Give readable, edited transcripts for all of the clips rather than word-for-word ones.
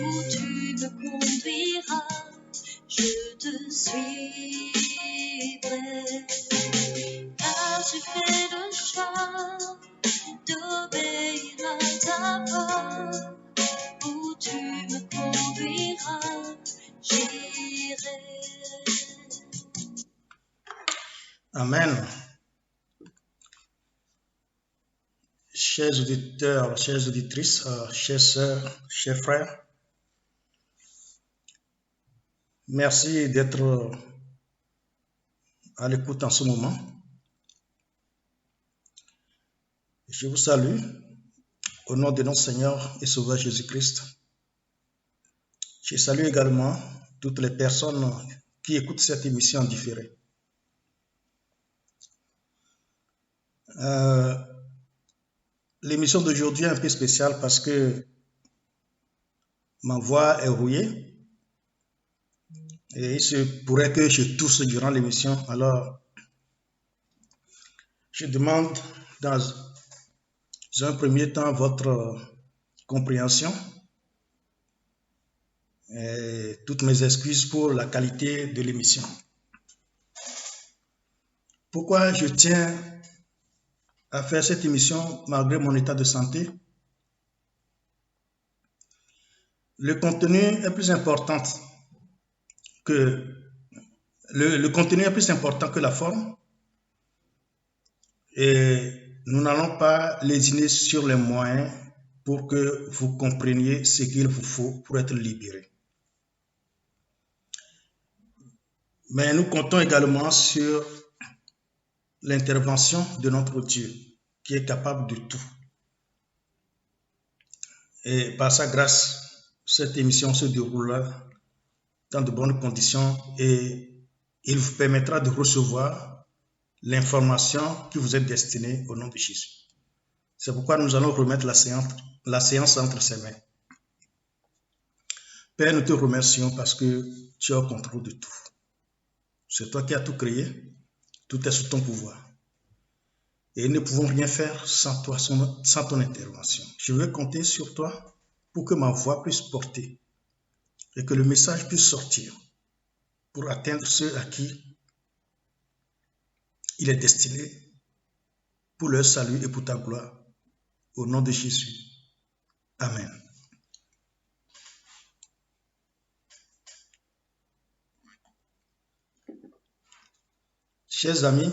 où tu me conduiras, je te suivrai. Car j'ai fait le choix d'obéir à ta voix, où tu me conduiras, j'irai. Amen. Chers auditeurs, chères auditrices, chères sœurs, chers frères, merci d'être à l'écoute en ce moment. Je vous salue au nom de notre Seigneur et Sauveur Jésus-Christ. Je salue également toutes les personnes qui écoutent cette émission en différé. L'émission d'aujourd'hui est un peu spéciale parce que ma voix est rouillée et il se pourrait que je tousse durant l'émission. Alors, je demande dans un premier temps votre compréhension et toutes mes excuses pour la qualité de l'émission. Pourquoi je tiens à faire cette émission malgré mon état de santé? Le contenu est plus important que le contenu est plus important que la forme et nous n'allons pas lésiner sur les moyens pour que vous compreniez ce qu'il vous faut pour être libéré. Mais nous comptons également sur l'intervention de notre Dieu qui est capable de tout. Et par sa grâce, cette émission se déroulera dans de bonnes conditions et il vous permettra de recevoir l'information qui vous est destinée au nom de Jésus. C'est pourquoi nous allons remettre la séance entre ses mains. Père, nous te remercions parce que tu es au contrôle de tout. C'est toi qui as tout créé, tout est sous ton pouvoir. Et nous ne pouvons rien faire sans toi, sans ton intervention. Je veux compter sur toi pour que ma voix puisse porter et que le message puisse sortir pour atteindre ceux à qui il est destiné pour leur salut et pour ta gloire. Au nom de Jésus. Amen. Chers amis,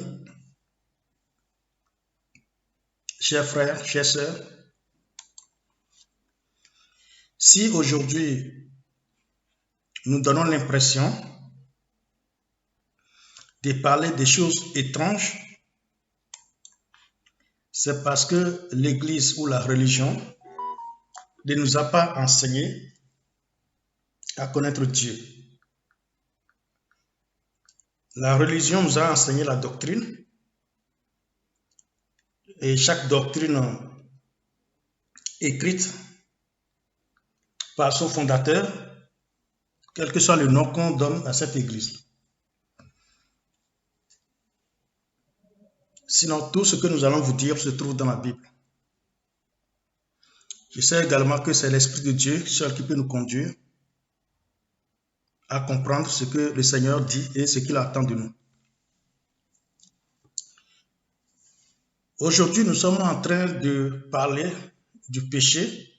chers frères, chères sœurs, si aujourd'hui nous donnons l'impression de parler des choses étranges, c'est parce que l'Église ou la religion ne nous a pas enseigné à connaître Dieu. La religion nous a enseigné la doctrine et chaque doctrine écrite par son fondateur, quel que soit le nom qu'on donne à cette Église. Sinon, tout ce que nous allons vous dire se trouve dans la Bible. Je sais également que c'est l'Esprit de Dieu seul qui peut nous conduire à comprendre ce que le Seigneur dit et ce qu'il attend de nous. Aujourd'hui, nous sommes en train de parler du péché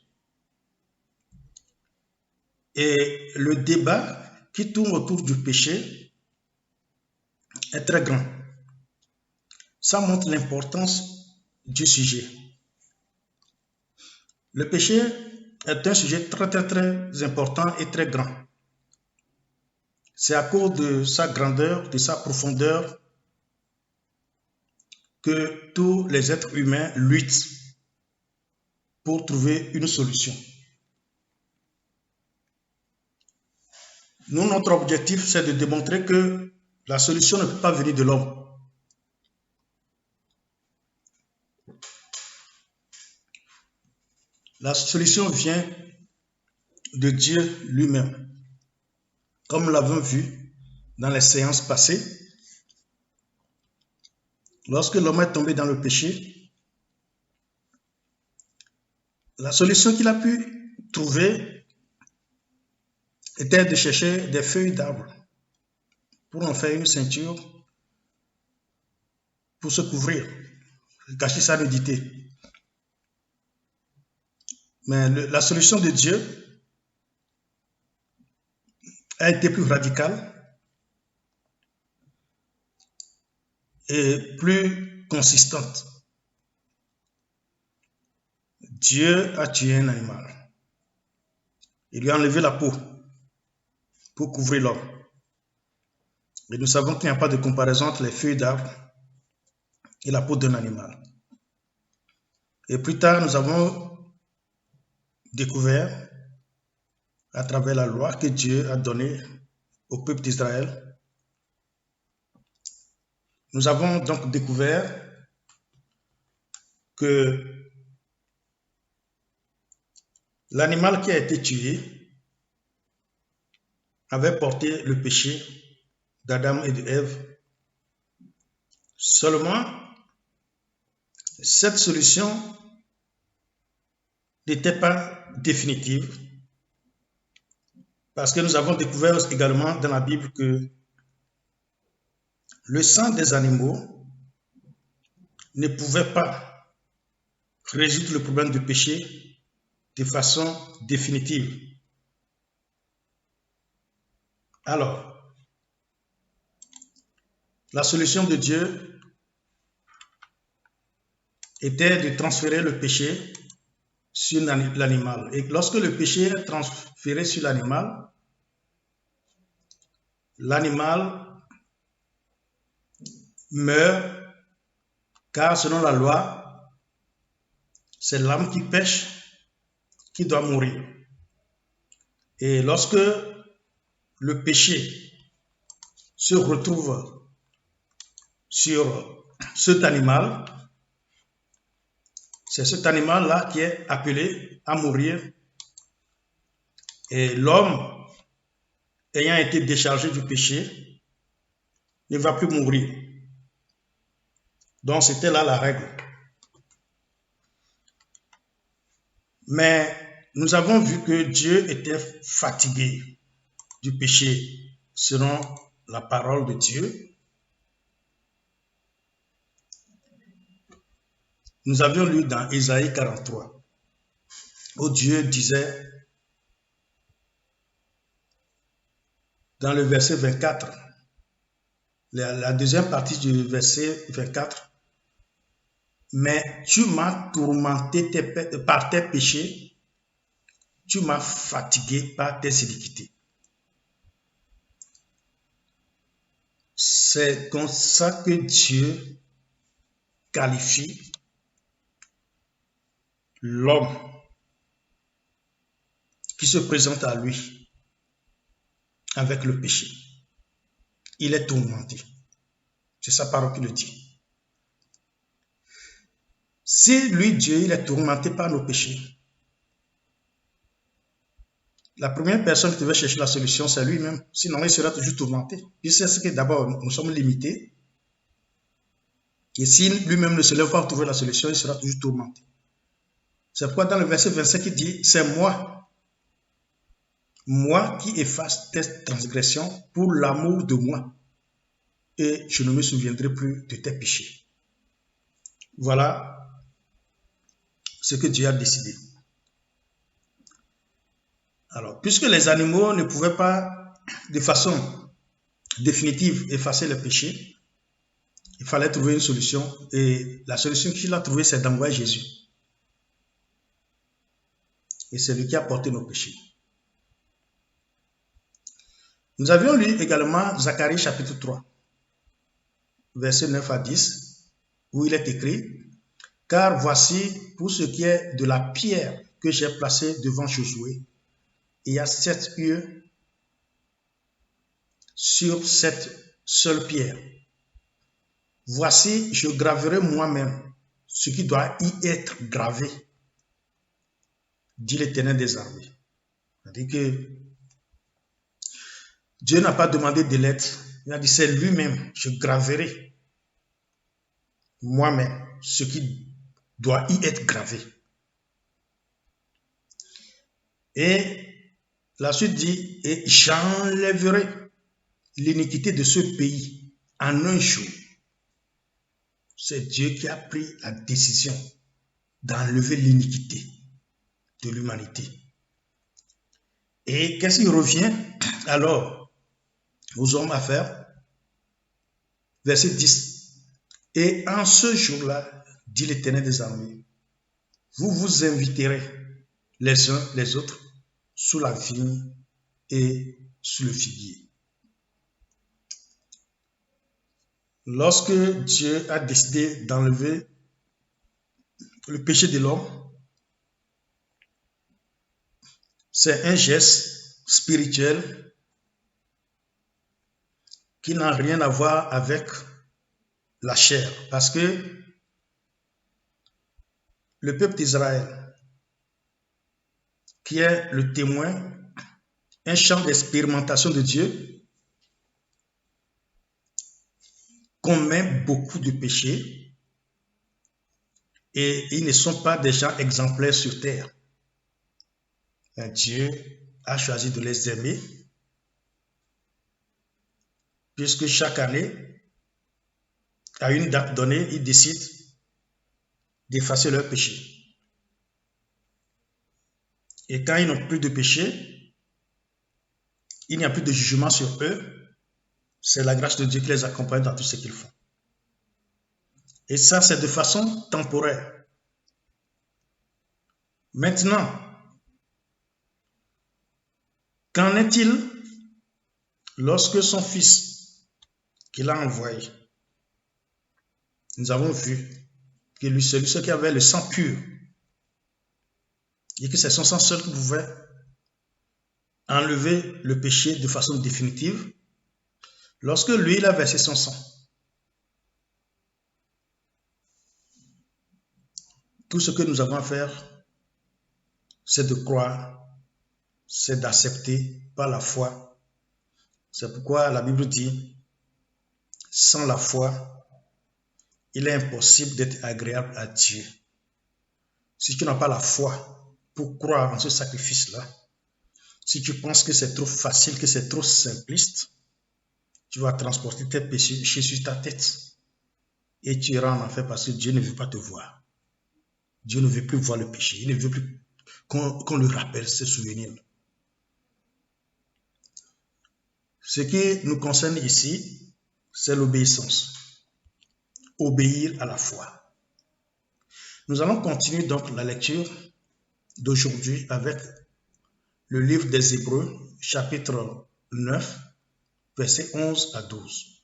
et le débat qui tourne autour du péché est très grand. Ça montre l'importance du sujet. Le péché est un sujet très important et très grand. C'est à cause de sa grandeur, de sa profondeur, que tous les êtres humains luttent pour trouver une solution. Nous, notre objectif, c'est de démontrer que la solution ne peut pas venir de l'homme. La solution vient de Dieu lui-même. Comme nous l'avons vu dans les séances passées, lorsque l'homme est tombé dans le péché, la solution qu'il a pu trouver était de chercher des feuilles d'arbre pour en faire une ceinture pour se couvrir, cacher sa nudité. Mais la solution de Dieu a été plus radicale et plus consistante. Dieu a tué un animal. Il lui a enlevé la peau pour couvrir l'homme. Et nous savons qu'il n'y a pas de comparaison entre les feuilles d'arbre et la peau d'un animal. Et plus tard, nous avons découvert, à travers la loi que Dieu a donnée au peuple d'Israël, nous avons donc découvert que l'animal qui a été tué avait porté le péché d'Adam et d'Ève. Seulement, cette solution n'était pas définitive parce que nous avons découvert également dans la Bible que le sang des animaux ne pouvait pas résoudre le problème du péché de façon définitive. Alors, la solution de Dieu était de transférer le péché sur l'animal. Et lorsque le péché est transféré sur l'animal, l'animal meurt, car selon la loi, c'est l'âme qui pêche qui doit mourir. Et lorsque le péché se retrouve sur cet animal, c'est cet animal-là qui est appelé à mourir. Et l'homme, ayant été déchargé du péché, ne va plus mourir. Donc c'était là la règle. Mais nous avons vu que Dieu était fatigué du péché selon la parole de Dieu. Nous avions lu dans Isaïe 43, où Dieu disait, dans le verset 24, la deuxième partie du verset 24, « Mais tu m'as tourmenté par tes péchés, tu m'as fatigué par tes iniquités. » C'est comme ça que Dieu qualifie l'homme qui se présente à lui avec le péché. Il est tourmenté. C'est sa parole qui le dit. Si lui, Dieu, il est tourmenté par nos péchés, la première personne qui devait chercher la solution, c'est lui-même. Sinon, il sera toujours tourmenté. Il sait que d'abord, nous sommes limités. Et si lui-même ne se lève pas pour trouver la solution, il sera toujours tourmenté. C'est pourquoi dans le verset 25, il dit, c'est moi qui efface tes transgressions pour l'amour de moi, et je ne me souviendrai plus de tes péchés. Voilà ce que Dieu a décidé. Alors, puisque les animaux ne pouvaient pas de façon définitive effacer le péché, il fallait trouver une solution, et la solution qu'il a trouvée, c'est d'envoyer Jésus. Et c'est lui qui a porté nos péchés. Nous avions lu également Zacharie chapitre 3, versets 9 à 10, où il est écrit, « Car voici, pour ce qui est de la pierre que j'ai placée devant Josué, il y a 7 yeux sur cette seule pierre. Voici, je graverai moi-même ce qui doit y être gravé, dit l'Éternel des armées. » C'est-à-dire que Dieu n'a pas demandé de l'aide. Il a dit, c'est lui-même, je graverai moi-même ce qui doit y être gravé. Et La suite dit, et j'enlèverai l'iniquité de ce pays en un jour. C'est Dieu qui a pris la décision d'enlever l'iniquité de l'humanité. Et qu'est-ce qui revient alors aux hommes à faire? Verset 10. Et en ce jour-là, dit l'Éternel des armées, vous vous inviterez les uns les autres sous la vigne et sous le figuier. Lorsque Dieu a décidé d'enlever le péché de l'homme, c'est un geste spirituel qui n'a rien à voir avec la chair, parce que le peuple d'Israël, qui est le témoin, un champ d'expérimentation de Dieu, commet beaucoup de péchés et ils ne sont pas des gens exemplaires sur terre. Dieu a choisi de les aimer puisque chaque année, à une date donnée, il décide d'effacer leurs péchés. Et quand ils n'ont plus de péché, il n'y a plus de jugement sur eux. C'est la grâce de Dieu qui les accompagne dans tout ce qu'ils font. Et ça, c'est de façon temporaire. Maintenant, qu'en est-il lorsque son fils qu'il a envoyé, nous avons vu que lui, celui qui avait le sang pur, et que c'est son sang seul qui pouvait enlever le péché de façon définitive, lorsque lui, il a versé son sang, tout ce que nous avons à faire, c'est de croire, c'est d'accepter par la foi. C'est pourquoi la Bible dit, sans la foi, il est impossible d'être agréable à Dieu. Si tu n'as pas la foi pour croire en ce sacrifice-là, si tu penses que c'est trop facile, que c'est trop simpliste, tu vas transporter tes péchés sur ta tête et tu iras en enfer parce que Dieu ne veut pas te voir. Dieu ne veut plus voir le péché. Il ne veut plus qu'on lui rappelle ses souvenirs. Ce qui nous concerne ici, c'est l'obéissance. Obéir à la foi. Nous allons continuer donc la lecture d'aujourd'hui avec le livre des Hébreux, chapitre 9, versets 11 à 12.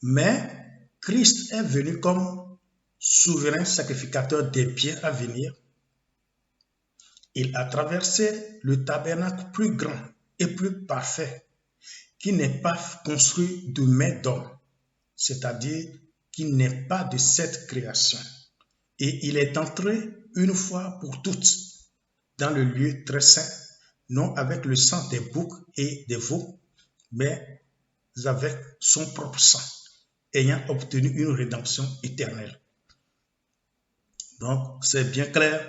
Mais Christ est venu comme souverain sacrificateur des biens à venir. Il a traversé le tabernacle plus grand et plus parfait, qui n'est pas construit de main d'homme, c'est-à-dire qui n'est pas de cette création. Et il est entré une fois pour toutes dans le lieu très saint, non avec le sang des boucs et des veaux, mais avec son propre sang, ayant obtenu une rédemption éternelle. Donc, c'est bien clair,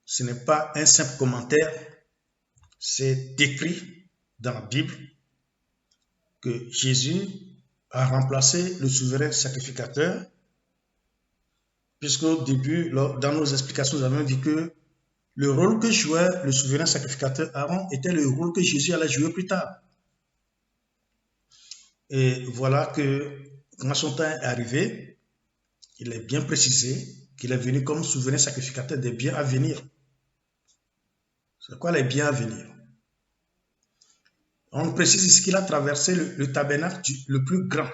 ce n'est pas un simple commentaire, c'est décrit dans la Bible que Jésus a remplacé le souverain sacrificateur, puisqu'au début, dans nos explications, nous avons dit que le rôle que jouait le souverain sacrificateur Aaron était le rôle que Jésus allait jouer plus tard. Et voilà que quand son temps est arrivé, il est bien précisé qu'il est venu comme souverain sacrificateur des biens à venir. C'est quoi les biens à venir? On précise ici qu'il a traversé le tabernacle le plus grand.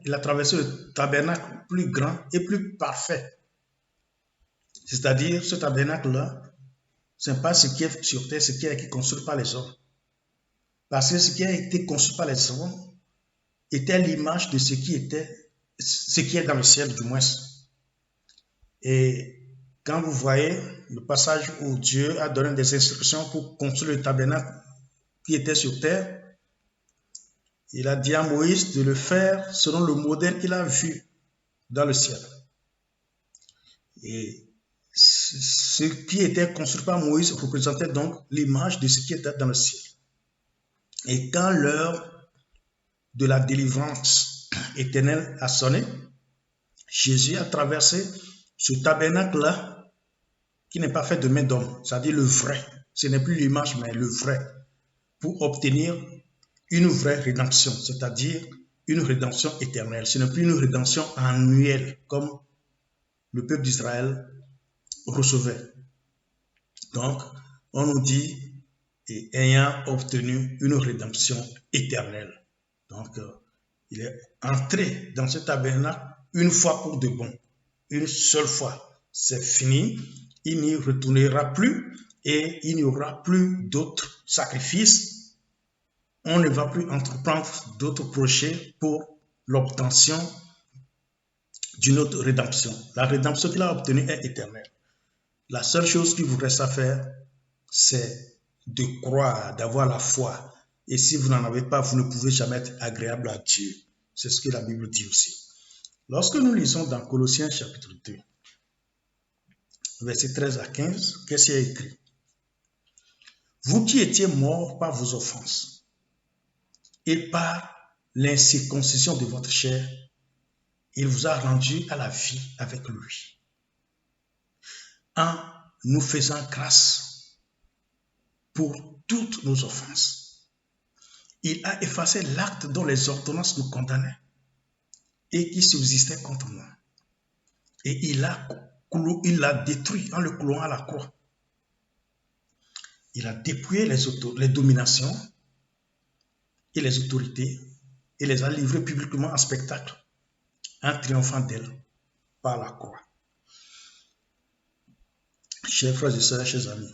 Il a traversé le tabernacle plus grand et plus parfait. C'est-à-dire, ce tabernacle-là, ce n'est pas ce qui est sur terre, ce qui a été construit par les hommes. Parce que ce qui a été construit par les hommes était l'image de ce qui est dans le ciel, du moins. Et quand vous voyez le passage où Dieu a donné des instructions pour construire le tabernacle qui était sur terre, il a dit à Moïse de le faire selon le modèle qu'il a vu dans le ciel. Et ce qui était construit par Moïse représentait donc l'image de ce qui était dans le ciel. Et quand l'heure de la délivrance éternelle a sonné, Jésus a traversé ce tabernacle-là qui n'est pas fait de main d'homme, c'est-à-dire le vrai. Ce n'est plus l'image, mais le vrai, pour obtenir une vraie rédemption, c'est-à-dire une rédemption éternelle. Ce n'est plus une rédemption annuelle comme le peuple d'Israël recevait. Donc, on nous dit, et ayant obtenu une rédemption éternelle. Donc, il est entré dans ce tabernacle une fois pour de bon. Une seule fois. C'est fini. Il n'y retournera plus et il n'y aura plus d'autres sacrifices. On ne va plus entreprendre d'autres projets pour l'obtention d'une autre rédemption. La rédemption qu'il a obtenue est éternelle. La seule chose qu'il vous reste à faire, c'est de croire, d'avoir la foi. Et si vous n'en avez pas, vous ne pouvez jamais être agréable à Dieu. C'est ce que la Bible dit aussi. Lorsque nous lisons dans Colossiens chapitre 2, versets 13 à 15, qu'est-ce qu'il y a écrit? Vous qui étiez morts par vos offenses et par l'incirconcision de votre chair, il vous a rendus à la vie avec lui, en nous faisant grâce pour toutes nos offenses. Il a effacé l'acte dont les ordonnances nous condamnaient et qui subsistait contre nous. Et il l'a détruit en le clouant à la croix. Il a dépouillé les dominations et les autorités et les a livrées publiquement en spectacle, en triomphant d'elles par la croix. Chers frères et sœurs, chers amis,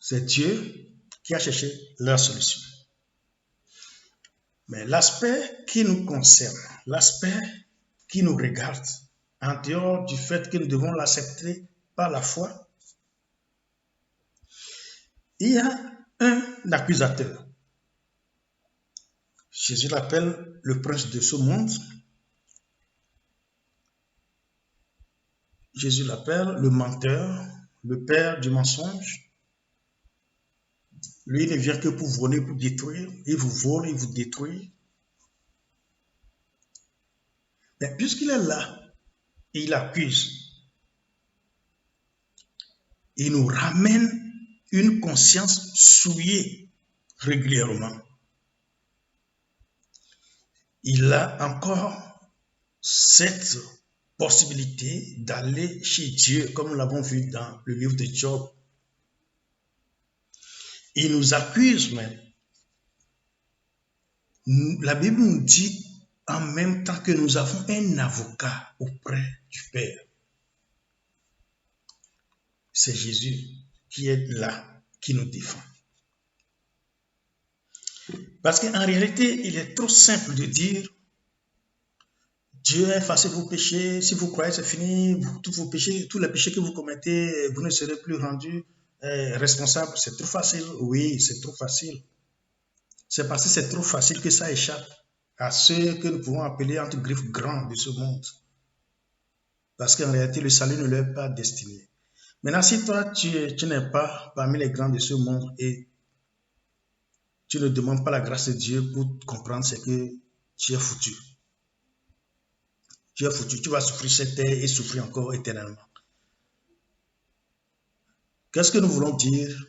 c'est Dieu qui a cherché la solution. Mais l'aspect qui nous concerne, l'aspect qui nous regarde, en dehors du fait que nous devons l'accepter par la foi, il y a un accusateur. Jésus l'appelle le prince de ce monde. Jésus l'appelle le menteur, le père du mensonge. Lui, il ne vient que pour voler, pour détruire. Il vous vole, il vous détruit. Mais puisqu'il est là, et il accuse, il nous ramène une conscience souillée régulièrement. Il a encore cette possibilité d'aller chez Dieu, comme nous l'avons vu dans le livre de Job. Il nous accuse même. La Bible nous dit en même temps que nous avons un avocat auprès du Père. C'est Jésus qui est là, qui nous défend. Parce qu'en réalité, il est trop simple de dire Dieu a effacé vos péchés, si vous croyez c'est fini, tous vos péchés, tous les péchés que vous commettez, vous ne serez plus rendus responsables. C'est trop facile. Oui, c'est trop facile. C'est parce que c'est trop facile que ça échappe à ceux que nous pouvons appeler entre griffes grands de ce monde. Parce qu'en réalité, le salut ne leur est pas destiné. Maintenant, si toi, tu n'es pas parmi les grands de ce monde et tu ne demandes pas la grâce de Dieu pour comprendre ce que tu es foutu. Tu es foutu, tu vas souffrir cette terre et souffrir encore éternellement. Qu'est-ce que nous voulons dire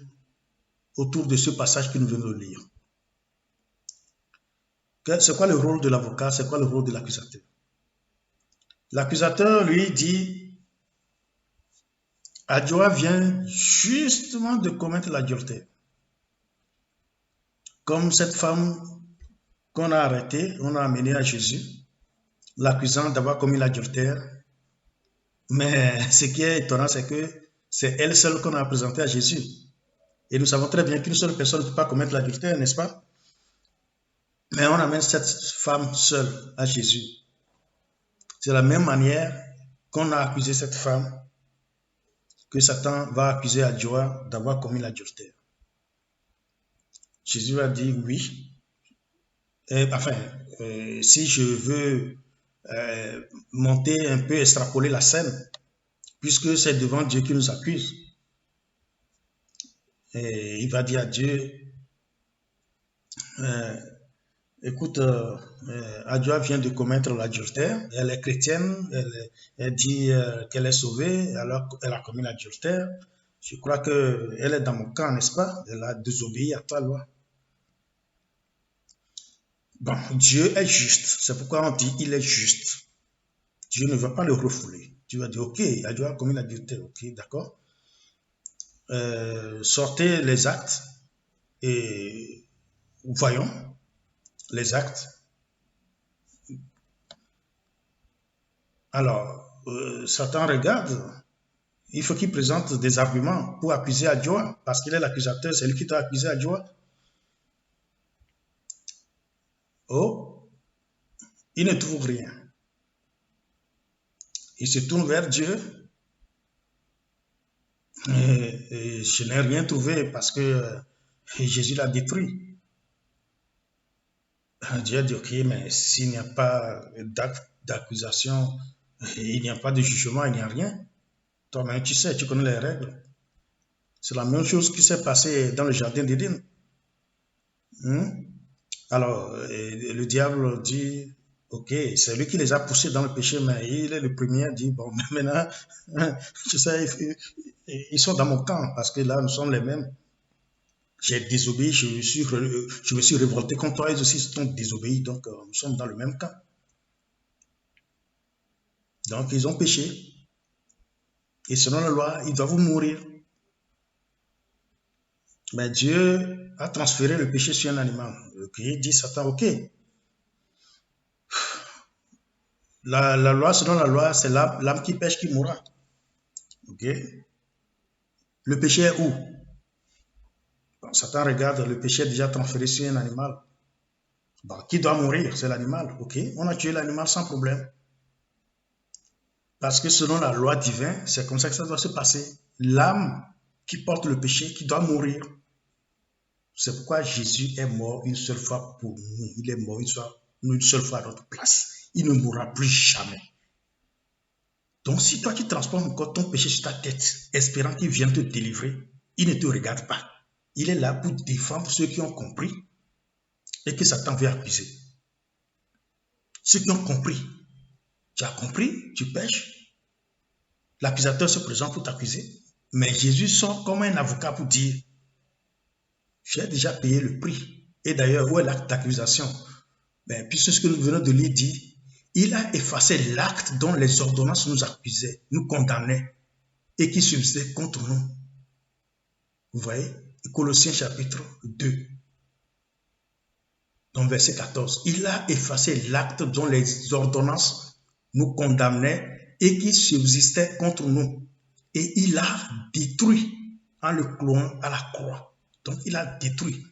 autour de ce passage que nous venons de lire? C'est quoi le rôle de l'avocat? C'est quoi le rôle de l'accusateur? L'accusateur, lui, dit Adjoa vient justement de commettre l'adultère. Comme cette femme qu'on a arrêtée, on a amenée à Jésus, l'accusant d'avoir commis l'adultère. Mais ce qui est étonnant, c'est que c'est elle seule qu'on a présentée à Jésus. Et nous savons très bien qu'une seule personne ne peut pas commettre l'adultère, n'est-ce pas? Mais on amène cette femme seule à Jésus. C'est la même manière qu'on a accusé cette femme que Satan va accuser Adjoa d'avoir commis l'adultère. Jésus a dit oui. Si je veux monter un peu, extrapoler la scène, puisque c'est devant Dieu qui nous accuse. Et il va dire à Dieu, écoute, Adjoa vient de commettre l'adultère, elle est chrétienne, elle dit qu'elle est sauvée, alors qu'elle a commis l'adultère. Je crois qu'elle est dans mon camp, n'est-ce pas? Elle a désobéi à ta loi. Bon, Dieu est juste, c'est pourquoi on dit il est juste. Dieu ne va pas le refouler. Dieu va dire, ok, Adjoa a commis l'adultère, ok, d'accord. Sortez les actes et voyons les actes. Alors, Satan regarde, il faut qu'il présente des arguments pour accuser Adjoa, parce qu'il est l'accusateur, c'est lui qui t'a accusé Adjoa. Oh, il ne trouve rien. Il se tourne vers Dieu. Et je n'ai rien trouvé parce que Jésus l'a détruit. Dieu a dit, ok, mais s'il n'y a pas d'acte d'accusation, il n'y a pas de jugement, il n'y a rien. Toi-même, tu sais, tu connais les règles. C'est la même chose qui s'est passée dans le jardin d'Éden. Alors, le diable dit, ok, c'est lui qui les a poussés dans le péché, mais il est le premier à dire, bon, maintenant, tu sais, ils sont dans mon camp, parce que là, nous sommes les mêmes. J'ai désobéi, je me suis révolté contre toi, ils aussi sont désobéis, donc nous sommes dans le même camp. Donc, ils ont péché. Et selon la loi, ils doivent mourir. Mais Dieu a transféré le péché sur un animal. Ok, il dit Satan, ok. La loi, selon la loi, c'est l'âme qui pêche qui mourra. Ok. Le péché est où? Bon, Satan regarde, le péché est déjà transféré sur un animal. Bon, qui doit mourir? C'est l'animal. Ok, on a tué l'animal sans problème. Parce que selon la loi divine, c'est comme ça que ça doit se passer. L'âme qui porte le péché, qui doit mourir. C'est pourquoi Jésus est mort une seule fois pour nous. Il est mort une seule fois à notre place. Il ne mourra plus jamais. Donc si toi tu transportes encore ton péché sur ta tête, espérant qu'il vienne te délivrer, il ne te regarde pas. Il est là pour défendre ceux qui ont compris et que Satan veut accuser. Ceux qui ont compris. Tu as compris, tu pêches. L'accusateur se présente pour t'accuser. Mais Jésus sort comme un avocat pour dire, j'ai déjà payé le prix. Et d'ailleurs, où est l'acte d'accusation? Ben, puisque ce que nous venons de lire dit, il a effacé l'acte dont les ordonnances nous accusaient, nous condamnaient et qui subsistait contre nous. Vous voyez? Colossiens chapitre 2. Dans verset 14. Il a effacé l'acte dont les ordonnances nous condamnaient et qui subsistait contre nous. Et il a détruit en le clouant à la croix. Donc il a détruit.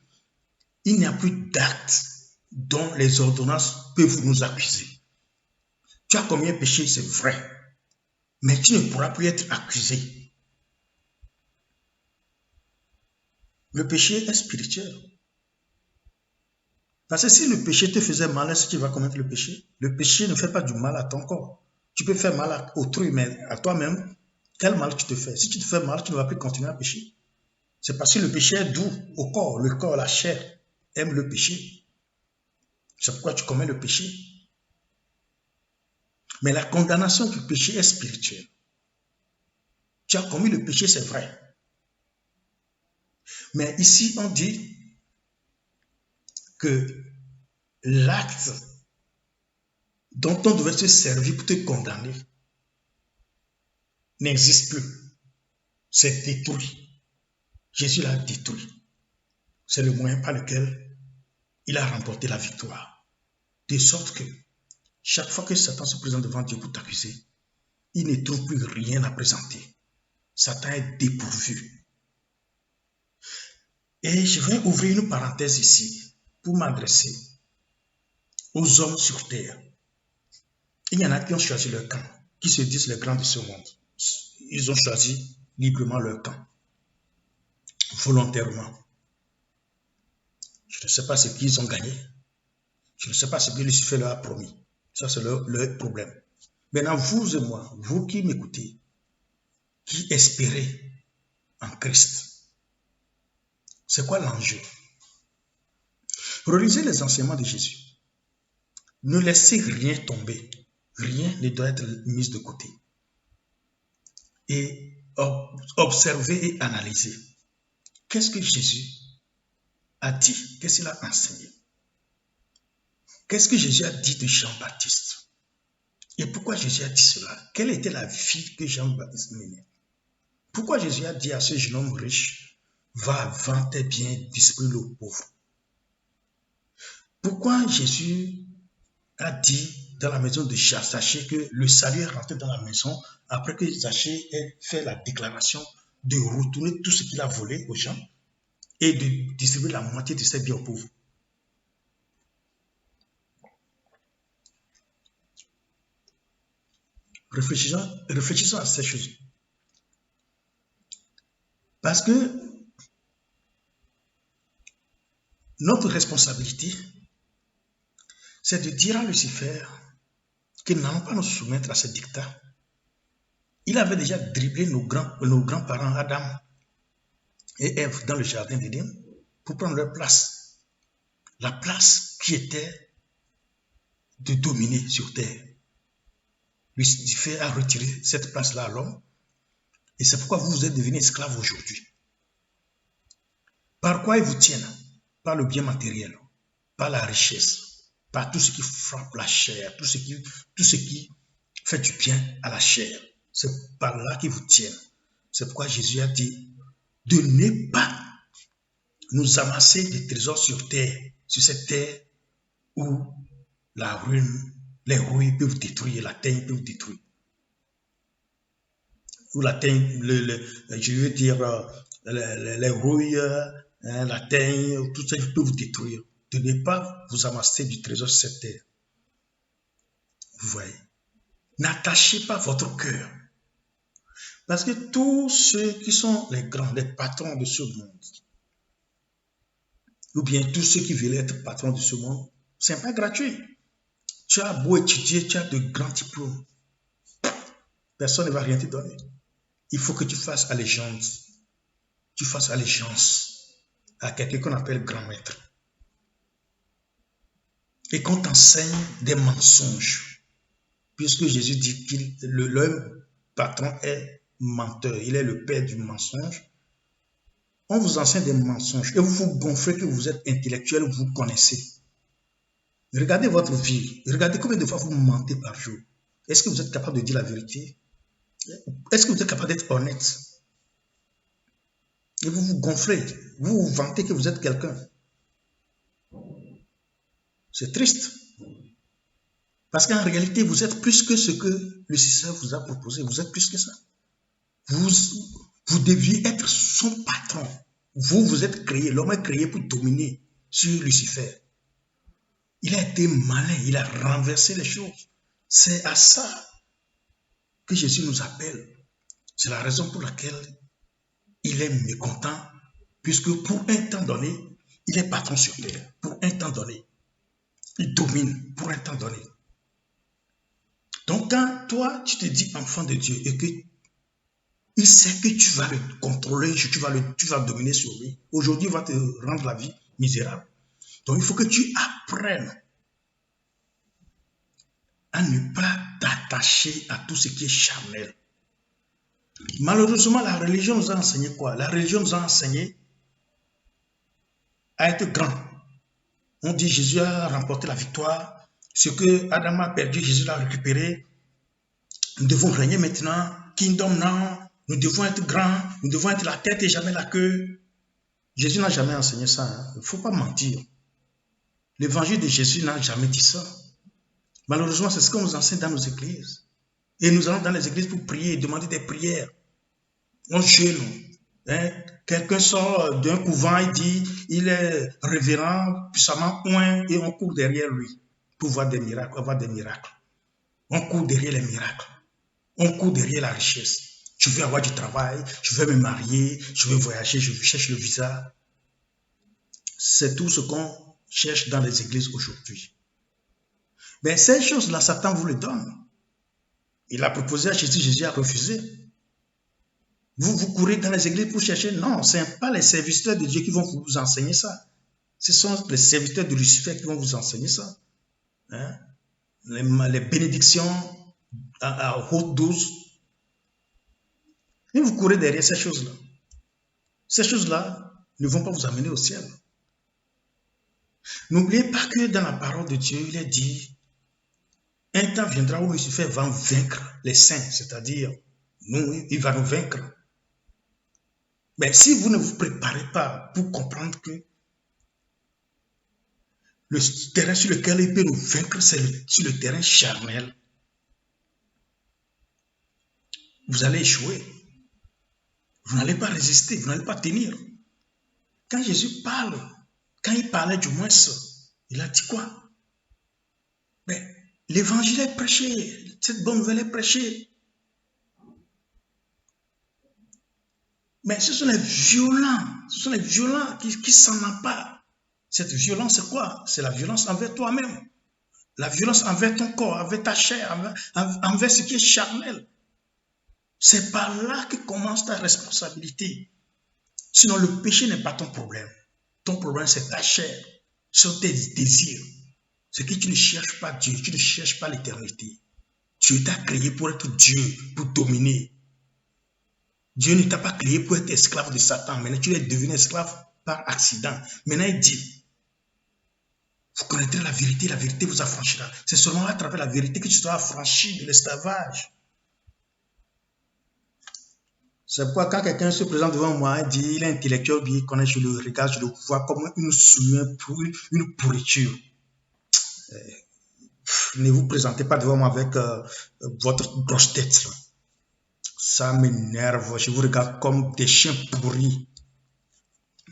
Il n'y a plus d'acte dont les ordonnances peuvent nous accuser. Tu as commis un péché, c'est vrai. Mais tu ne pourras plus être accusé. Le péché est spirituel. Parce que si le péché te faisait mal, est-ce que tu vas commettre le péché ne fait pas du mal à ton corps. Tu peux faire mal à autrui, mais à toi-même, quel mal tu te fais? Si tu te fais mal, tu ne vas plus continuer à pécher. C'est parce que le péché est doux au corps. Le corps, la chair, aime le péché. C'est pourquoi tu commets le péché. Mais la condamnation du péché est spirituelle. Tu as commis le péché, c'est vrai. Mais ici, on dit que l'acte dont on devait se servir pour te condamner n'existe plus. C'est détruit. Jésus l'a détruit. C'est le moyen par lequel il a remporté la victoire. De sorte que chaque fois que Satan se présente devant Dieu pour t'accuser, il ne trouve plus rien à présenter. Satan est dépourvu. Et je vais ouvrir une parenthèse ici pour m'adresser aux hommes sur terre. Il y en a qui ont choisi leur camp, qui se disent les grands de ce monde. Ils ont choisi librement leur camp, volontairement. Je ne sais pas ce qu'ils ont gagné. Je ne sais pas ce que Lucifer leur a promis. Ça, c'est leur problème. Maintenant, vous et moi, vous qui m'écoutez, qui espérait en Christ. C'est quoi l'enjeu? Relisez les enseignements de Jésus. Ne laissez rien tomber. Rien ne doit être mis de côté. Et observez et analysez. Qu'est-ce que Jésus a dit? Qu'est-ce qu'il a enseigné? Qu'est-ce que Jésus a dit de Jean-Baptiste? Et pourquoi Jésus a dit cela? Quelle était la vie que Jean-Baptiste menait? Pourquoi Jésus a dit à ce jeune homme riche, va, vends tes biens, distribue aux pauvres? Pourquoi Jésus a dit dans la maison de Zachée que le salut est rentré dans la maison après que Zachée ait fait la déclaration de retourner tout ce qu'il a volé aux gens et de distribuer la moitié de ses biens aux pauvres? Réfléchissons à ces choses. Parce que notre responsabilité, c'est de dire à Lucifer que nous n'allons pas nous soumettre à ces dictats. Il avait déjà dribblé nos grands-parents Adam et Ève dans le jardin d'Éden pour prendre leur place. La place qui était de dominer sur terre. Lucifer a retiré cette place-là à l'homme. Et c'est pourquoi vous êtes devenus esclaves aujourd'hui. Par quoi ils vous tiennent? Par le bien matériel, par la richesse, par tout ce qui frappe la chair, tout ce qui fait du bien à la chair. C'est par là qu'ils vous tiennent. C'est pourquoi Jésus a dit de ne pas nous amasser des trésors sur terre, sur cette terre où la ruine, les rouilles peuvent détruire, la teigne peut détruire. Où la teigne, je veux dire, les rouilles, la teigne, tout ça peut vous détruire. De ne pas vous amasser du trésor sur cette terre. Vous voyez. N'attachez pas votre cœur. Parce que tous ceux qui sont les grands, les patrons de ce monde, ou bien tous ceux qui veulent être patrons de ce monde, ce n'est pas gratuit. Tu as beau étudier, tu as de grands diplômes. Personne ne va rien te donner. Il faut que tu fasses allégeance. Tu fasses allégeance à quelqu'un qu'on appelle grand maître. Et qu'on t'enseigne des mensonges. Puisque Jésus dit que l'homme patron est menteur. Il est le père du mensonge. On vous enseigne des mensonges. Et vous vous gonflez que vous êtes intellectuel, vous connaissez. Regardez votre vie. Regardez combien de fois vous mentez par jour. Est-ce que vous êtes capable de dire la vérité? Est-ce que vous êtes capable d'être honnête? Et vous vous gonflez. Vous vous vantez que vous êtes quelqu'un. C'est triste. Parce qu'en réalité, vous êtes plus que ce que Lucifer vous a proposé. Vous êtes plus que ça. Vous deviez être son patron. Vous êtes créé. L'homme est créé pour dominer sur Lucifer. Il a été malin. Il a renversé les choses. C'est à ça que Jésus nous appelle. C'est la raison pour laquelle il est mécontent. Puisque pour un temps donné, il est patron sur terre. Pour un temps donné. Il domine pour un temps donné. Donc quand toi, tu te dis enfant de Dieu et que il sait que tu vas le contrôler, tu vas dominer sur lui. Aujourd'hui, il va te rendre la vie misérable. Donc il faut que tu apprennes à ne pas t'attacher à tout ce qui est charnel. Malheureusement, la religion nous a enseigné quoi? La religion nous a enseigné à être grand. On dit Jésus a remporté la victoire. Ce que Adam a perdu, Jésus l'a récupéré. Nous devons régner maintenant. Kingdom now. Nous devons être grands. Nous devons être la tête et jamais la queue. Jésus n'a jamais enseigné ça. Hein. Il ne faut pas mentir. L'évangile de Jésus n'a jamais dit ça. Malheureusement, c'est ce qu'on nous enseigne dans nos églises. Et nous allons dans les églises pour prier, demander des prières. On jeûne. Hein? Quelqu'un sort d'un couvent, il dit, il est révérend, puissamment oint, et on court derrière lui pour voir des miracles, avoir des miracles. On court derrière les miracles. On court derrière la richesse. Je veux avoir du travail, je veux me marier, je veux voyager, je cherche le visa. C'est tout ce qu'on cherche dans les églises aujourd'hui. Mais ces choses-là, Satan vous les donne. Il a proposé à Jésus, Jésus a refusé. Vous courez dans les églises pour chercher. Non, ce n'est pas les serviteurs de Dieu qui vont vous enseigner ça. Ce sont les serviteurs de Lucifer qui vont vous enseigner ça. Hein? Les bénédictions à haute dose. Et vous courez derrière ces choses-là. Ces choses-là ne vont pas vous amener au ciel. N'oubliez pas que dans la parole de Dieu, il est dit, un temps viendra où Lucifer va vaincre les saints, c'est-à-dire, nous, il va nous vaincre. Mais si vous ne vous préparez pas pour comprendre que le terrain sur lequel il peut nous vaincre, c'est sur le terrain charnel, vous allez échouer. Vous n'allez pas résister, vous n'allez pas tenir. Quand Jésus parle, quand il parlait du moins ça, il a dit quoi? Mais l'évangile est prêché, cette bonne nouvelle est prêchée. Mais ce sont les violents qui s'en emparent. Cette violence, c'est quoi? C'est la violence envers toi-même. La violence envers ton corps, envers ta chair, envers ce qui est charnel. C'est par là que commence ta responsabilité. Sinon, le péché n'est pas ton problème. Ton problème, c'est ta chair, ce sont tes désirs. C'est que tu ne cherches pas Dieu, tu ne cherches pas l'éternité. Dieu t'a créé pour être Dieu, pour dominer. Dieu ne t'a pas créé pour être esclave de Satan. Maintenant, tu es devenu esclave par accident. Maintenant, il dit, vous connaîtrez la vérité vous affranchira. C'est seulement à travers la vérité que tu seras affranchi de l'esclavage. C'est pourquoi quand quelqu'un se présente devant moi et dit, il est intellectuel, il connaît, je le regarde, je le vois comme une souillure, une pourriture. Ne vous présentez pas devant moi avec votre grosse tête. Ça m'énerve. Je vous regarde comme des chiens pourris.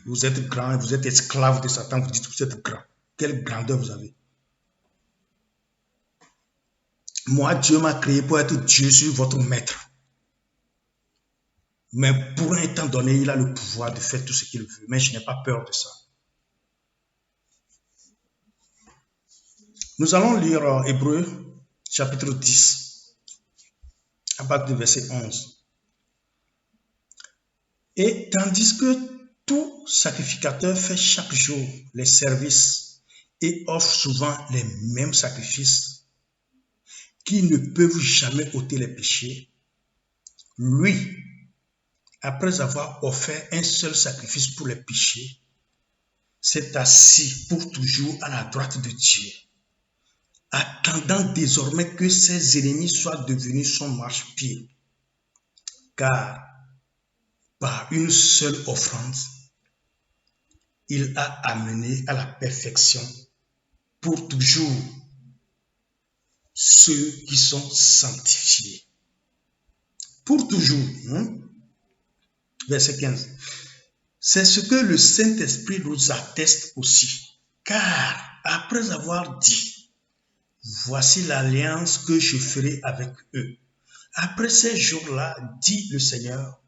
Vous êtes grand, vous êtes esclave de Satan, vous dites que vous êtes grand. Quelle grandeur vous avez? Moi, Dieu m'a créé pour être Dieu sur votre maître. Mais pour un temps donné, il a le pouvoir de faire tout ce qu'il veut. Mais je n'ai pas peur de ça. Nous allons lire Hébreux, chapitre 10, à partir du verset 11. Et tandis que tout sacrificateur fait chaque jour les services et offre souvent les mêmes sacrifices qui ne peuvent jamais ôter les péchés, lui, après avoir offert un seul sacrifice pour les péchés, s'est assis pour toujours à la droite de Dieu, attendant désormais que ses ennemis soient devenus son marchepied. Car par une seule offrande, il a amené à la perfection pour toujours ceux qui sont sanctifiés. Pour toujours. Verset 15. C'est ce que le Saint-Esprit nous atteste aussi. Car après avoir dit, voici l'alliance que je ferai avec eux. Après ces jours-là, dit le Seigneur,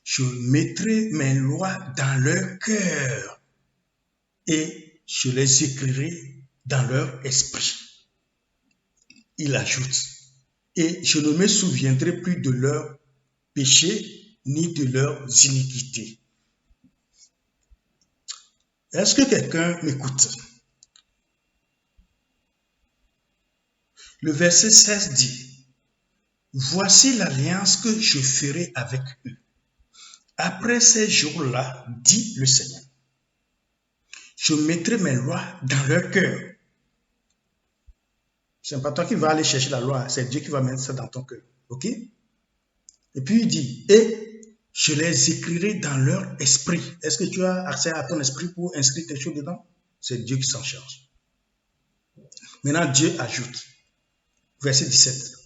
je mettrai mes lois dans leur cœur et je les écrirai dans leur esprit. Il ajoute, et je ne me souviendrai plus de leurs péchés ni de leurs iniquités. Est-ce que quelqu'un m'écoute? Le verset 16 dit, voici l'alliance que je ferai avec eux. Après ces jours-là, dit le Seigneur, je mettrai mes lois dans leur cœur. Ce n'est pas toi qui vas aller chercher la loi, c'est Dieu qui va mettre ça dans ton cœur. Ok? Et puis il dit, et je les écrirai dans leur esprit. Est-ce que tu as accès à ton esprit pour inscrire quelque chose dedans? C'est Dieu qui s'en charge. Maintenant, Dieu ajoute, verset 17,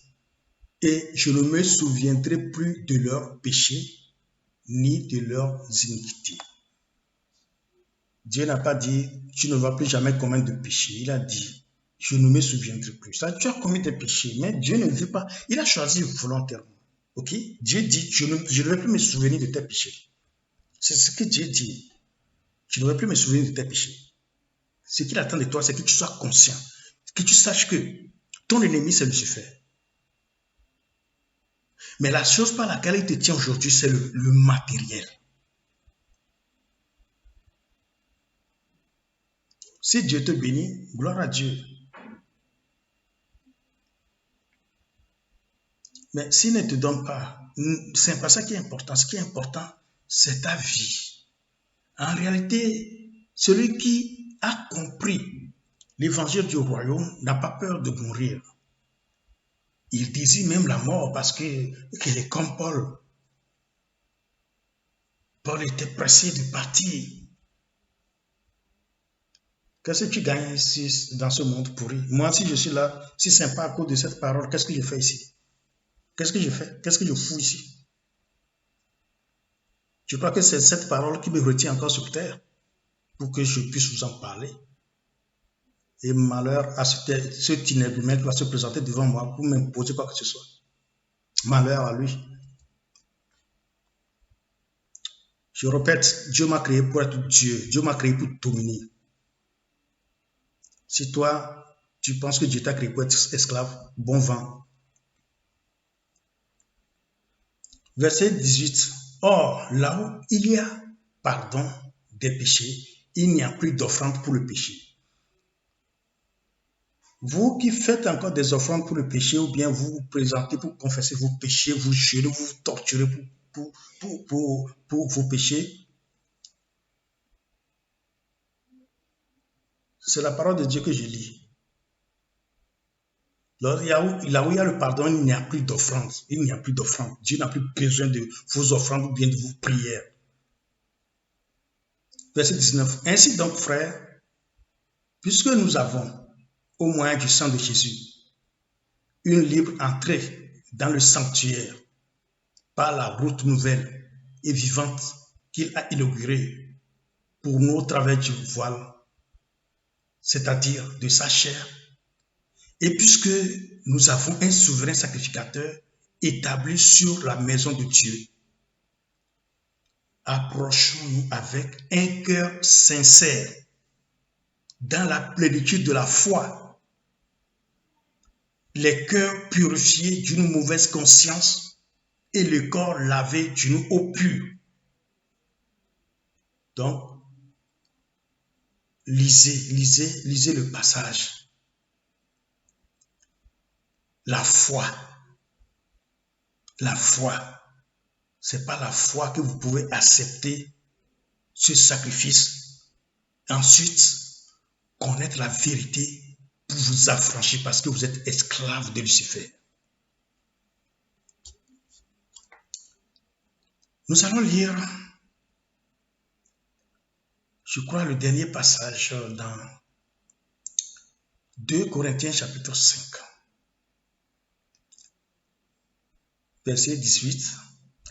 et je ne me souviendrai plus de leurs péchés ni de leurs iniquités. Dieu n'a pas dit, tu ne vas plus jamais commettre de péché. Il a dit, je ne me souviendrai plus. Ça, tu as commis des péchés, mais Dieu ne veut pas. Il a choisi volontairement. Ok? Dieu dit, je ne vais plus me souvenir de tes péchés. C'est ce que Dieu dit. Je ne vais plus me souvenir de tes péchés. Ce qu'il attend de toi, c'est que tu sois conscient. Que tu saches que ton ennemi, c'est Lucifer. Mais la chose par laquelle il te tient aujourd'hui, c'est le matériel. Si Dieu te bénit, gloire à Dieu. Mais s'il ne te donne pas, c'est pas ça qui est important. Ce qui est important, c'est ta vie. En réalité, celui qui a compris l'évangile du royaume n'a pas peur de mourir. Il désire même la mort parce qu'il est comme Paul. Paul était pressé de partir. Qu'est-ce que tu gagnes ici dans ce monde pourri? Moi, si je suis là, si ce n'est pas à cause de cette parole, qu'est-ce que je fais ici? Qu'est-ce que je fais? Qu'est-ce que je fous ici? Je crois que c'est cette parole qui me retient encore sur terre pour que je puisse vous en parler. Et malheur à ce ténébreux qui va se présenter devant moi pour m'imposer quoi que ce soit. Malheur à lui. Je répète, Dieu m'a créé pour être Dieu. Dieu m'a créé pour dominer. Si toi, tu penses que Dieu t'a créé pour être esclave, bon vent. Verset 18. Or, là où il y a pardon des péchés, il n'y a plus d'offrande pour le péché. Vous qui faites encore des offrandes pour le péché, ou bien vous vous présentez pour confesser vos péchés, vous jurez, vous vous torturez pour vos péchés, c'est la parole de Dieu que je lis. Là où il y a le pardon, il n'y a plus d'offrande. Il n'y a plus d'offrande. Dieu n'a plus besoin de vos offrandes ou bien de vos prières. Verset 19. Ainsi donc, frères, puisque nous avons, au moyen du sang de Jésus, une libre entrée dans le sanctuaire par la route nouvelle et vivante qu'il a inaugurée pour nous au travers du voile, c'est-à-dire de sa chair. Et puisque nous avons un souverain sacrificateur établi sur la maison de Dieu, approchons-nous avec un cœur sincère, dans la plénitude de la foi, les cœurs purifiés d'une mauvaise conscience et le corps lavé d'une eau pure. Donc, lisez le passage. La foi, c'est pas la foi que vous pouvez accepter ce sacrifice. Ensuite, connaître la vérité pour vous affranchir parce que vous êtes esclave de Lucifer. Nous allons lire, je crois, le dernier passage dans 2 Corinthiens chapitre 5. Versets 18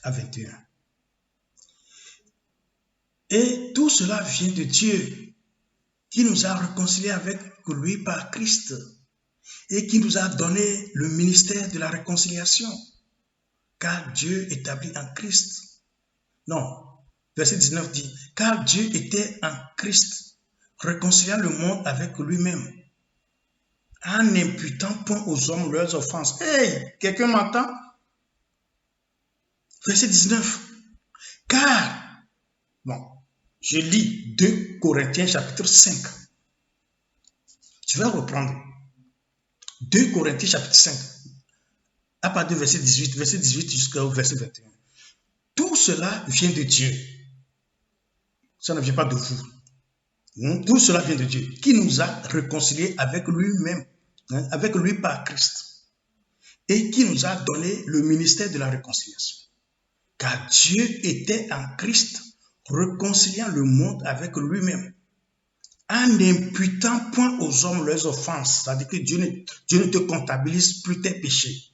à 21. Et tout cela vient de Dieu, qui nous a réconciliés avec lui par Christ et qui nous a donné le ministère de la réconciliation, car Dieu établit en Christ. Non, verset 19 dit, car Dieu était en Christ, réconciliant le monde avec lui-même, en n'imputant point aux hommes leurs offenses. Hey, quelqu'un m'entend? Verset 19. Car, bon, je lis 2 Corinthiens chapitre 5. Je vais reprendre. 2 Corinthiens chapitre 5. À partir du verset 18 jusqu'au verset 21. Tout cela vient de Dieu. Ça ne vient pas de vous. Tout cela vient de Dieu, qui nous a réconciliés avec lui-même, avec lui par Christ, et qui nous a donné le ministère de la réconciliation. Car Dieu était en Christ, réconciliant le monde avec lui-même, en n'imputant point aux hommes leurs offenses. C'est-à-dire que Dieu ne te comptabilise plus tes péchés.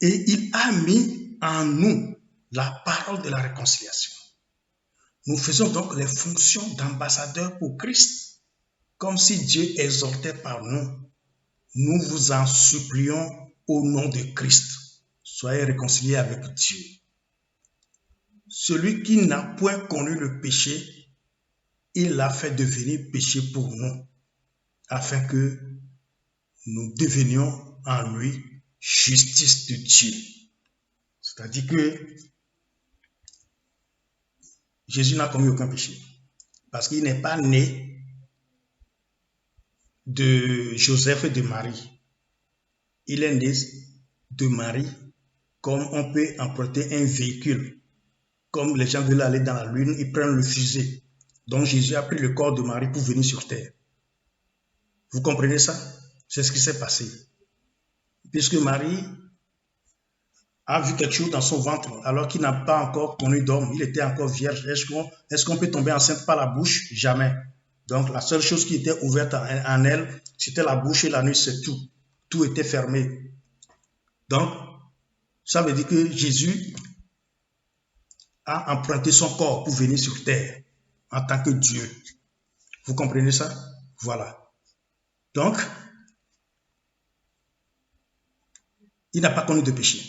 Et il a mis en nous la parole de la réconciliation. Nous faisons donc les fonctions d'ambassadeurs pour Christ, comme si Dieu exhortait par nous. Nous vous en supplions au nom de Christ. Soyez réconciliés avec Dieu. Celui qui n'a point connu le péché, il l'a fait devenir péché pour nous, afin que nous devenions en lui justice de Dieu. C'est-à-dire que Jésus n'a commis aucun péché. Parce qu'il n'est pas né de Joseph et de Marie. Il est né de Marie comme on peut emprunter un véhicule. Comme les gens veulent aller dans la lune, ils prennent le fusée. Donc Jésus a pris le corps de Marie pour venir sur terre. Vous comprenez ça? C'est ce qui s'est passé. Puisque Marie a vu quelque chose dans son ventre alors qu'il n'a pas encore connu d'homme. Il était encore vierge. Est-ce qu'on peut tomber enceinte par la bouche? Jamais. Donc la seule chose qui était ouverte en elle, c'était la bouche et la nuit, c'est tout. Tout était fermé. Donc, ça veut dire que Jésus a emprunté son corps pour venir sur terre en tant que Dieu. Vous comprenez ça? Voilà. Donc, il n'a pas connu de péché.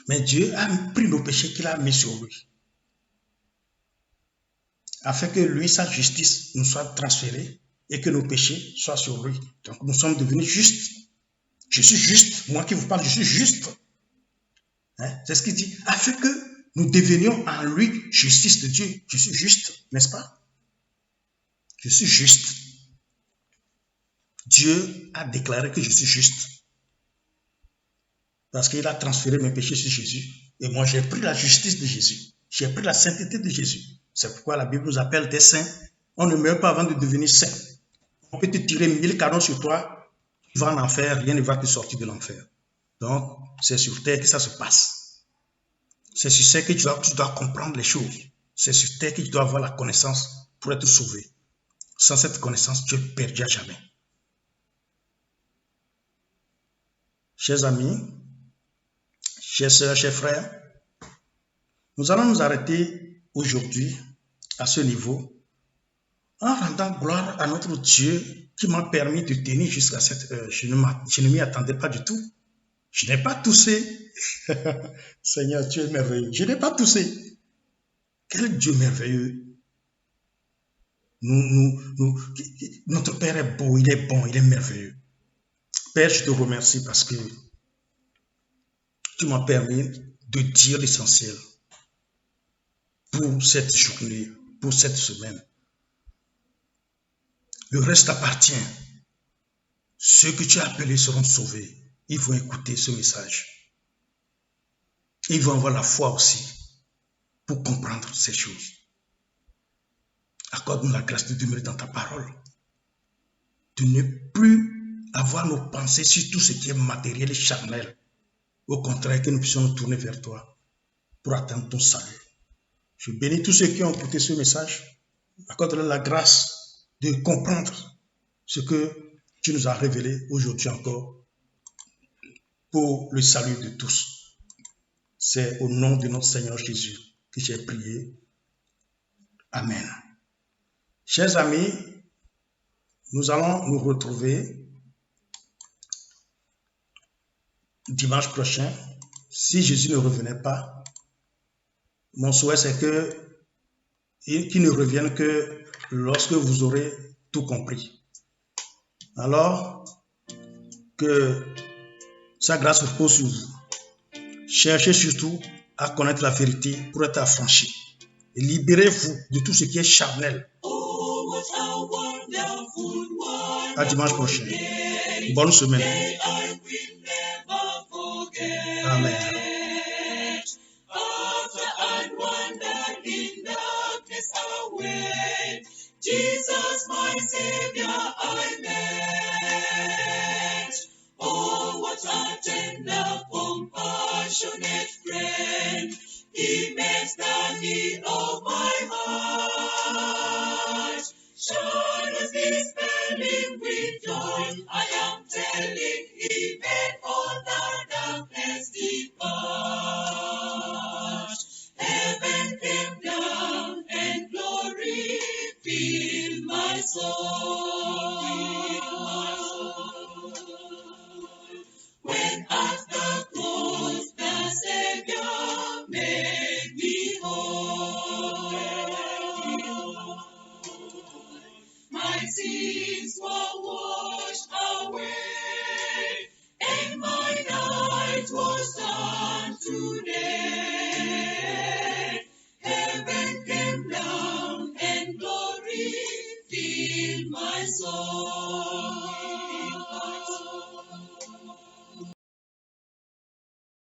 Mais Dieu a pris nos péchés qu'il a mis sur lui. Afin que lui, sa justice, nous soit transférée et que nos péchés soient sur lui. Donc, nous sommes devenus justes. Je suis juste. Moi qui vous parle, je suis juste. Hein? C'est ce qu'il dit. Afin que nous devenions en lui justice de Dieu. Je suis juste, n'est-ce pas? Je suis juste. Dieu a déclaré que je suis juste. Parce qu'il a transféré mes péchés sur Jésus. Et moi, j'ai pris la justice de Jésus. J'ai pris la sainteté de Jésus. C'est pourquoi la Bible nous appelle des saints. On ne meurt pas avant de devenir saint. On peut te tirer 1000 canons sur toi. Tu vas en enfer. Rien ne va te sortir de l'enfer. Donc, c'est sur terre que ça se passe. C'est sur terre que tu dois comprendre les choses. C'est sur terre que tu dois avoir la connaissance pour être sauvé. Sans cette connaissance, tu es perdu à jamais. Chers amis, chers sœurs, chers frères, nous allons nous arrêter aujourd'hui à ce niveau en rendant gloire à notre Dieu qui m'a permis de tenir jusqu'à cette heure. Je ne m'y attendais pas du tout. Je n'ai pas toussé. Seigneur, tu es merveilleux. Je n'ai pas toussé. Quel Dieu merveilleux. Notre Père est beau, il est bon, il est merveilleux. Père, je te remercie parce que tu m'as permis de dire l'essentiel pour cette journée, pour cette semaine. Le reste appartient. Ceux que tu as appelés seront sauvés. Ils vont écouter ce message. Ils vont avoir la foi aussi pour comprendre ces choses. Accorde-nous la grâce de demeurer dans ta parole. De ne plus avoir nos pensées sur tout ce qui est matériel et charnel. Au contraire, que nous puissions nous tourner vers toi pour atteindre ton salut. Je bénis tous ceux qui ont écouté ce message. Accorde-leur la grâce de comprendre ce que tu nous as révélé aujourd'hui encore pour le salut de tous. C'est au nom de notre Seigneur Jésus que j'ai prié. Amen. Chers amis, nous allons nous retrouver dimanche prochain. Si Jésus ne revenait pas, mon souhait c'est qu'il ne revienne que lorsque vous aurez tout compris. Alors, que sa grâce repose sur vous. Cherchez surtout à connaître la vérité pour être affranchi. Et libérez-vous de tout ce qui est charnel. À dimanche prochain. Bonne semaine. Amen. Jesus, my Savior, I met. Oh, what a tender, compassionate friend. He met the need of my heart. Shadows dispelling with joy, I am telling, he made all the darkness depart. Heaven came down and glory filled my soul. When at the cross the Savior made me whole, my sins were washed away, and my night was turned to day. my soul.